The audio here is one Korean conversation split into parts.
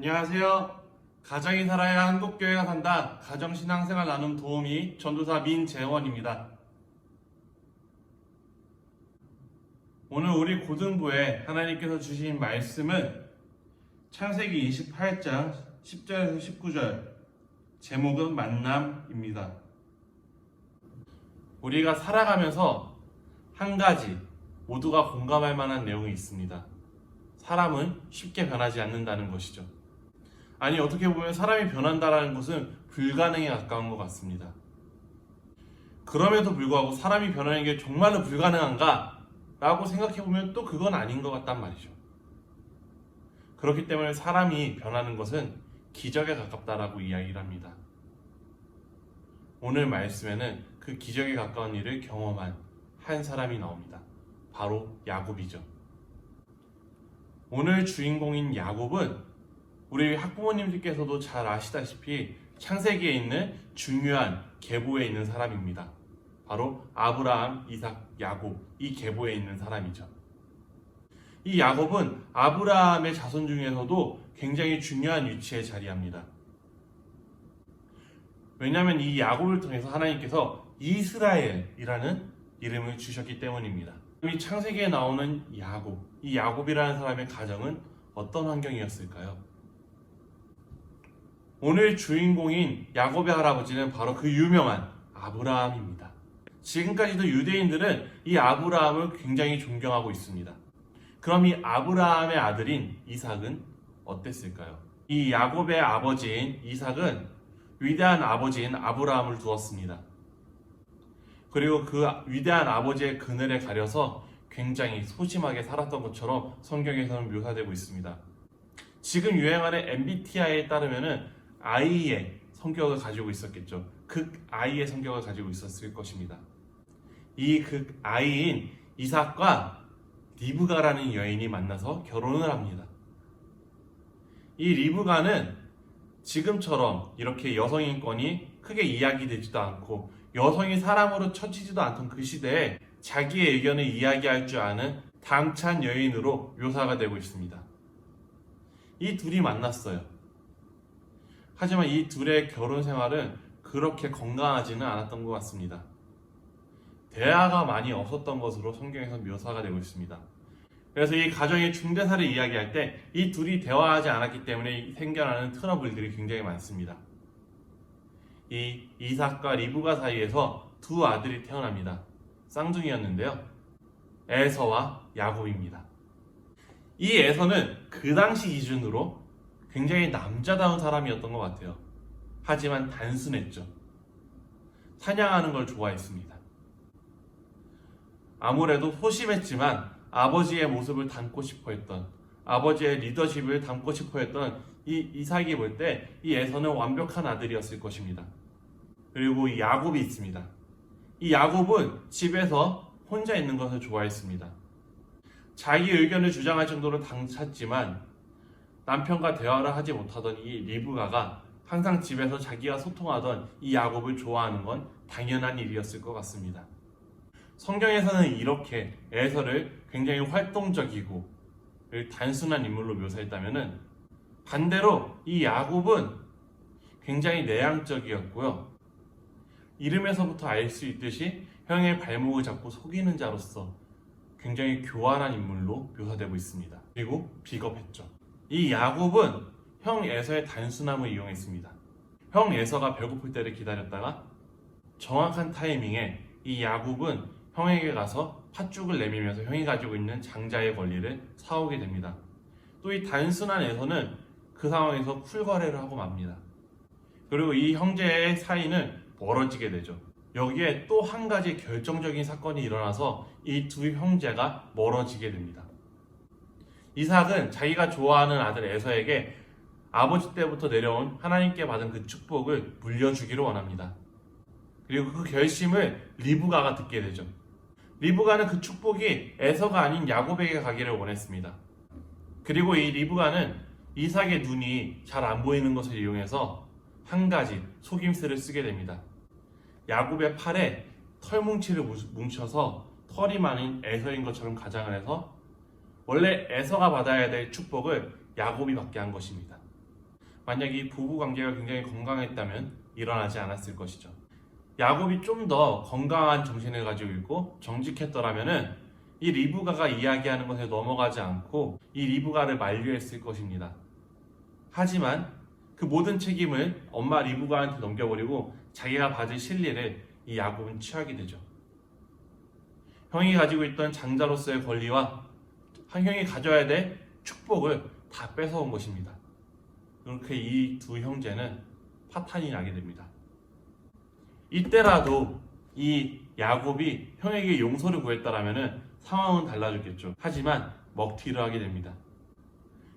안녕하세요. 가정이 살아야 한국교회가 산다. 가정신앙생활 나눔 도우미 전도사 민재원입니다. 오늘 우리 고등부에 하나님께서 주신 말씀은 창세기 28장 10절에서 19절, 제목은 만남입니다. 우리가 살아가면서 한 가지 모두가 공감할 만한 내용이 있습니다. 사람은 쉽게 변하지 않는다는 것이죠. 아니, 어떻게 보면 사람이 변한다는 것은 불가능에 가까운 것 같습니다. 그럼에도 불구하고 사람이 변하는 게 정말로 불가능한가? 라고 생각해보면 또 그건 아닌 것 같단 말이죠. 그렇기 때문에 사람이 변하는 것은 기적에 가깝다라고 이야기를 합니다. 오늘 말씀에는 그 기적에 가까운 일을 경험한 한 사람이 나옵니다. 바로 야곱이죠. 오늘 주인공인 야곱은 우리 학부모님들께서도 잘 아시다시피 창세기에 있는 중요한 계보에 있는 사람입니다. 바로 아브라함, 이삭, 야곱, 이 계보에 있는 사람이죠. 이 야곱은 아브라함의 자손 중에서도 굉장히 중요한 위치에 자리합니다. 왜냐하면 이 야곱을 통해서 하나님께서 이스라엘이라는 이름을 주셨기 때문입니다. 이 창세기에 나오는 야곱, 이 야곱이라는 사람의 가정은 어떤 환경이었을까요? 오늘 주인공인 야곱의 할아버지는 바로 그 유명한 아브라함입니다. 지금까지도 유대인들은 이 아브라함을 굉장히 존경하고 있습니다. 그럼 이 아브라함의 아들인 이삭은 어땠을까요? 이 야곱의 아버지인 이삭은 위대한 아버지인 아브라함을 두었습니다. 그리고 그 위대한 아버지의 그늘에 가려서 굉장히 소심하게 살았던 것처럼 성경에서는 묘사되고 있습니다. 지금 유행하는 MBTI에 따르면은 I의 성격을 가지고 있었겠죠. 극 I의 성격을 가지고 있었을 것입니다. 이 극 I인 이삭과 리브가라는 여인이 만나서 결혼을 합니다. 이 리브가는 지금처럼 이렇게 여성 인권이 크게 이야기되지도 않고 여성이 사람으로 쳐지지도 않던 그 시대에 자기의 의견을 이야기할 줄 아는 당찬 여인으로 묘사가 되고 있습니다. 이 둘이 만났어요. 하지만 이 둘의 결혼 생활은 그렇게 건강하지는 않았던 것 같습니다. 대화가 많이 없었던 것으로 성경에서 묘사가 되고 있습니다. 그래서 이 가정의 중대사를 이야기할 때 이 둘이 대화하지 않았기 때문에 생겨나는 트러블들이 굉장히 많습니다. 이 이삭과 리브가 사이에서 두 아들이 태어납니다. 쌍둥이였는데요. 에서와 야곱입니다. 이 에서는 그 당시 기준으로 굉장히 남자다운 사람이었던 것 같아요. 하지만 단순했죠. 사냥하는 걸 좋아했습니다. 아무래도 소심했지만 아버지의 모습을 닮고 싶어 했던, 아버지의 리더십을 닮고 싶어 했던 이 이삭이 볼 때 이 에서는 완벽한 아들이었을 것입니다. 그리고 이 야곱이 있습니다. 이 야곱은 집에서 혼자 있는 것을 좋아했습니다. 자기 의견을 주장할 정도로 당찼지만 남편과 대화를 하지 못하던 이 리브가가 항상 집에서 자기와 소통하던 이 야곱을 좋아하는 건 당연한 일이었을 것 같습니다. 성경에서는 이렇게 에서를 굉장히 활동적이고 단순한 인물로 묘사했다면 반대로 이 야곱은 굉장히 내향적이었고요. 이름에서부터 알 수 있듯이 형의 발목을 잡고 속이는 자로서 굉장히 교활한 인물로 묘사되고 있습니다. 그리고 비겁했죠. 이 야곱은 형 에서의 단순함을 이용했습니다. 형 에서가 배고플 때를 기다렸다가 정확한 타이밍에 이 야곱은 형에게 가서 팥죽을 내밀면서 형이 가지고 있는 장자의 권리를 사오게 됩니다. 또 이 단순한 에서는 그 상황에서 쿨거래를 하고 맙니다. 그리고 이 형제의 사이는 멀어지게 되죠. 여기에 또 한 가지 결정적인 사건이 일어나서 이 두 형제가 멀어지게 됩니다. 이삭은 자기가 좋아하는 아들 에서에게 아버지 때부터 내려온 하나님께 받은 그 축복을 물려주기를 원합니다. 그리고 그 결심을 리브가가 듣게 되죠. 리브가는 그 축복이 에서가 아닌 야곱에게 가기를 원했습니다. 그리고 이 리브가는 이삭의 눈이 잘 안 보이는 것을 이용해서 한 가지 속임수를 쓰게 됩니다. 야곱의 팔에 털뭉치를 뭉쳐서 털이 많은 에서인 것처럼 가장을 해서 원래 에서가 받아야 될 축복을 야곱이 받게 한 것입니다. 만약 이 부부 관계가 굉장히 건강했다면 일어나지 않았을 것이죠. 야곱이 좀 더 건강한 정신을 가지고 있고 정직했더라면은 이 리브가가 이야기하는 것에 넘어가지 않고 이 리브가를 만류했을 것입니다. 하지만 그 모든 책임을 엄마 리브가한테 넘겨버리고 자기가 받을 실리를 이 야곱은 취하게 되죠. 형이 가지고 있던 장자로서의 권리와 한 형이 가져야 될 축복을 다 뺏어온 것입니다. 그렇게 이 두 형제는 파탄이 나게 됩니다. 이때라도 이 야곱이 형에게 용서를 구했다라면 상황은 달라졌겠죠. 하지만 먹튀를 하게 됩니다.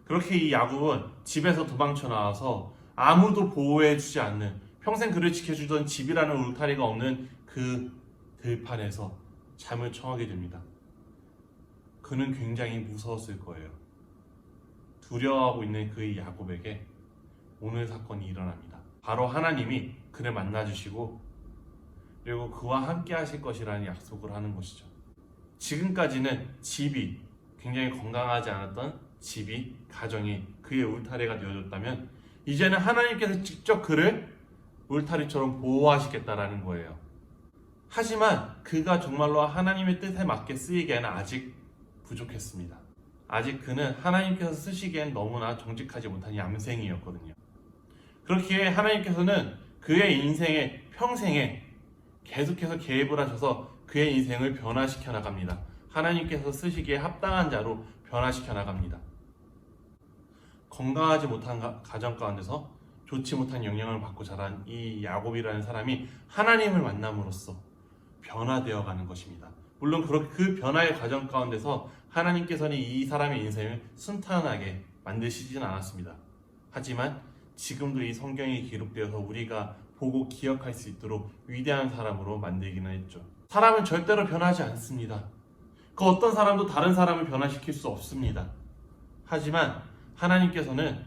그렇게 이 야곱은 집에서 도망쳐 나와서 아무도 보호해주지 않는, 평생 그를 지켜주던 집이라는 울타리가 없는 그 들판에서 잠을 청하게 됩니다. 그는 굉장히 무서웠을 거예요. 두려워하고 있는 그 야곱에게 오늘 사건이 일어납니다. 바로 하나님이 그를 만나주시고 그리고 그와 함께 하실 것이라는 약속을 하는 것이죠. 지금까지는 집이 굉장히 건강하지 않았던 집이, 가정이 그의 울타리가 되어줬다면 이제는 하나님께서 직접 그를 울타리처럼 보호하시겠다라는 거예요. 하지만 그가 정말로 하나님의 뜻에 맞게 쓰이기에는 아직 부족했습니다. 아직 그는 하나님께서 쓰시기엔 너무나 정직하지 못한 얌생이었거든요. 그렇기에 하나님께서는 그의 인생의 평생에 계속해서 개입을 하셔서 그의 인생을 변화시켜 나갑니다. 하나님께서 쓰시기에 합당한 자로 변화시켜 나갑니다. 건강하지 못한 가정 가운데서 좋지 못한 영향을 받고 자란 이 야곱이라는 사람이 하나님을 만남으로써 변화되어 가는 것입니다. 물론 그 변화의 과정 가운데서 하나님께서는 이 사람의 인생을 순탄하게 만드시진 않았습니다. 하지만 지금도 이 성경이 기록되어서 우리가 보고 기억할 수 있도록 위대한 사람으로 만들기는 했죠. 사람은 절대로 변하지 않습니다. 그 어떤 사람도 다른 사람을 변화시킬 수 없습니다. 하지만 하나님께서는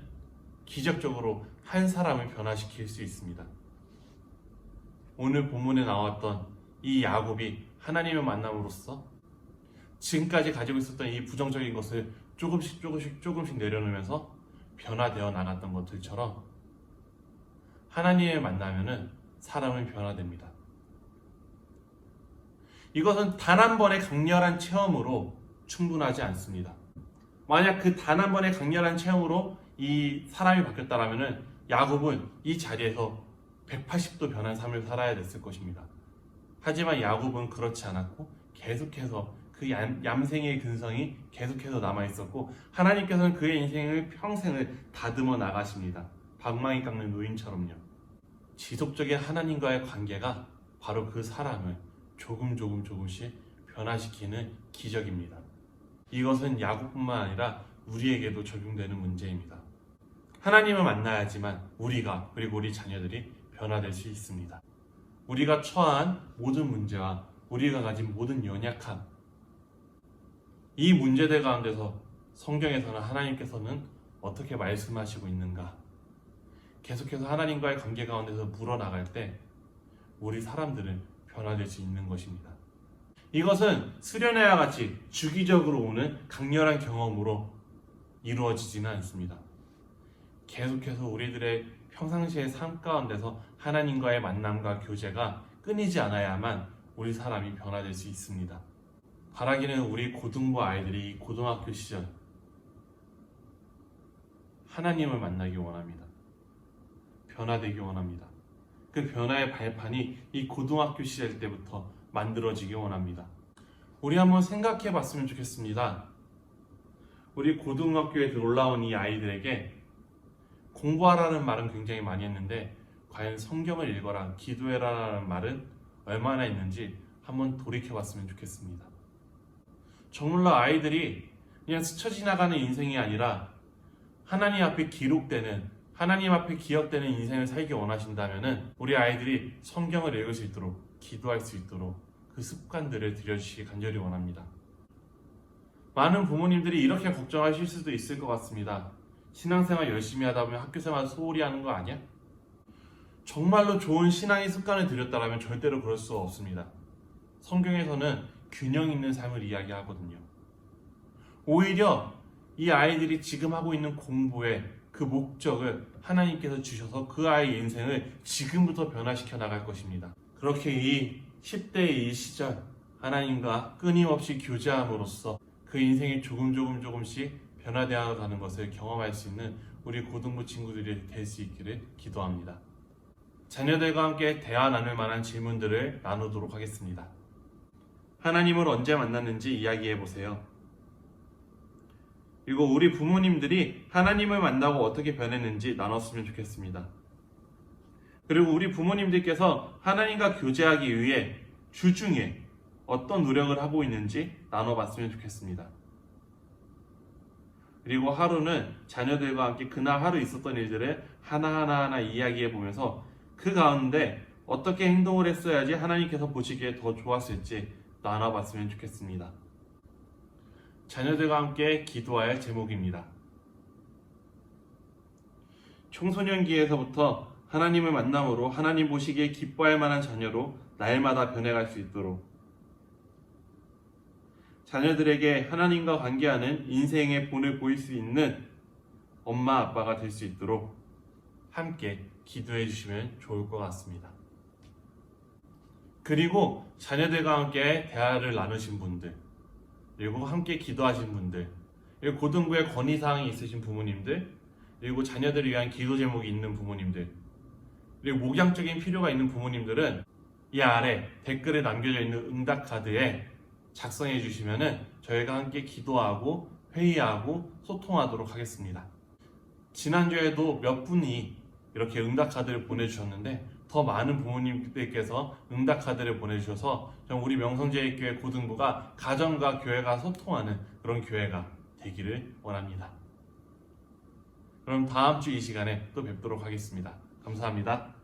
기적적으로 한 사람을 변화시킬 수 있습니다. 오늘 본문에 나왔던 이 야곱이 하나님을 만남으로써 지금까지 가지고 있었던 이 부정적인 것을 조금씩 내려놓으면서 변화되어 나갔던 것들처럼 하나님을 만나면은 사람은 변화됩니다. 이것은 단 한 번의 강렬한 체험으로 충분하지 않습니다. 만약 그 단 한 번의 강렬한 체험으로 이 사람이 바뀌었다라면은 야곱은 이 자리에서 180도 변한 삶을 살아야 됐을 것입니다. 하지만 야곱은 그렇지 않았고 계속해서 그 얌생의 근성이 계속해서 남아있었고 하나님께서는 그의 인생을 평생을 다듬어 나가십니다. 방망이 깎는 노인처럼요. 지속적인 하나님과의 관계가 바로 그 사람을 조금씩 변화시키는 기적입니다. 이것은 야곱뿐만 아니라 우리에게도 적용되는 문제입니다. 하나님을 만나야지만 우리가 그리고 우리 자녀들이 변화될 수 있습니다. 우리가 처한 모든 문제와 우리가 가진 모든 연약함, 이 문제들 가운데서 성경에서는 하나님께서는 어떻게 말씀하시고 있는가? 계속해서 하나님과의 관계 가운데서 물어나갈 때 우리 사람들은 변화될 수 있는 것입니다. 이것은 수련회와 같이 주기적으로 오는 강렬한 경험으로 이루어지지는 않습니다. 계속해서 우리들의 평상시의 삶 가운데서 하나님과의 만남과 교제가 끊이지 않아야만 우리 사람이 변화될 수 있습니다. 바라기는 우리 고등부 아이들이 고등학교 시절 하나님을 만나기 원합니다. 변화되기 원합니다. 그 변화의 발판이 이 고등학교 시절 때부터 만들어지기 원합니다. 우리 한번 생각해 봤으면 좋겠습니다. 우리 고등학교에 올라온 이 아이들에게 공부하라는 말은 굉장히 많이 했는데 과연 성경을 읽어라, 기도해라라는 말은 얼마나 있는지 한번 돌이켜 봤으면 좋겠습니다. 정말로 아이들이 그냥 스쳐 지나가는 인생이 아니라 하나님 앞에 기록되는, 하나님 앞에 기억되는 인생을 살기 원하신다면 우리 아이들이 성경을 읽을 수 있도록, 기도할 수 있도록 그 습관들을 들여주시기 간절히 원합니다. 많은 부모님들이 이렇게 걱정하실 수도 있을 것 같습니다. 신앙생활 열심히 하다 보면 학교생활 소홀히 하는 거 아니야? 정말로 좋은 신앙의 습관을 들였다면 절대로 그럴 수 없습니다. 성경에서는 균형 있는 삶을 이야기하거든요. 오히려 이 아이들이 지금 하고 있는 공부의 그 목적을 하나님께서 주셔서 그 아이의 인생을 지금부터 변화시켜 나갈 것입니다. 그렇게 이 10대의 이 시절 하나님과 끊임없이 교제함으로써 그 인생이 조금씩 변화되어 가는 것을 경험할 수 있는 우리 고등부 친구들이 될 수 있기를 기도합니다. 자녀들과 함께 대화 나눌 만한 질문들을 나누도록 하겠습니다. 하나님을 언제 만났는지 이야기해 보세요. 그리고 우리 부모님들이 하나님을 만나고 어떻게 변했는지 나눴으면 좋겠습니다. 그리고 우리 부모님들께서 하나님과 교제하기 위해 주중에 어떤 노력을 하고 있는지 나눠봤으면 좋겠습니다. 그리고 하루는 자녀들과 함께 그날 하루 있었던 일들을 하나하나 이야기해 보면서 그 가운데 어떻게 행동을 했어야지 하나님께서 보시기에 더 좋았을지 나눠봤으면 좋겠습니다. 자녀들과 함께 기도할 제목입니다. 청소년기에서부터 하나님을 만남으로 하나님 보시기에 기뻐할 만한 자녀로 날마다 변해갈 수 있도록 자녀들에게 하나님과 관계하는 인생의 본을 보일 수 있는 엄마 아빠가 될 수 있도록 함께 기도해 주시면 좋을 것 같습니다. 그리고 자녀들과 함께 대화를 나누신 분들, 그리고 함께 기도하신 분들, 그리고 고등부에 건의사항이 있으신 부모님들, 그리고 자녀들을 위한 기도 제목이 있는 부모님들, 그리고 목양적인 필요가 있는 부모님들은 이 아래 댓글에 남겨져 있는 응답 카드에 작성해 주시면 저희가 함께 기도하고 회의하고 소통하도록 하겠습니다. 지난주에도 몇 분이 이렇게 응답 카드를 보내주셨는데 더 많은 부모님들께서 응답 카드를 보내주셔서 우리 명성제일교회 고등부가 가정과 교회가 소통하는 그런 교회가 되기를 원합니다. 그럼 다음 주 이 시간에 또 뵙도록 하겠습니다. 감사합니다.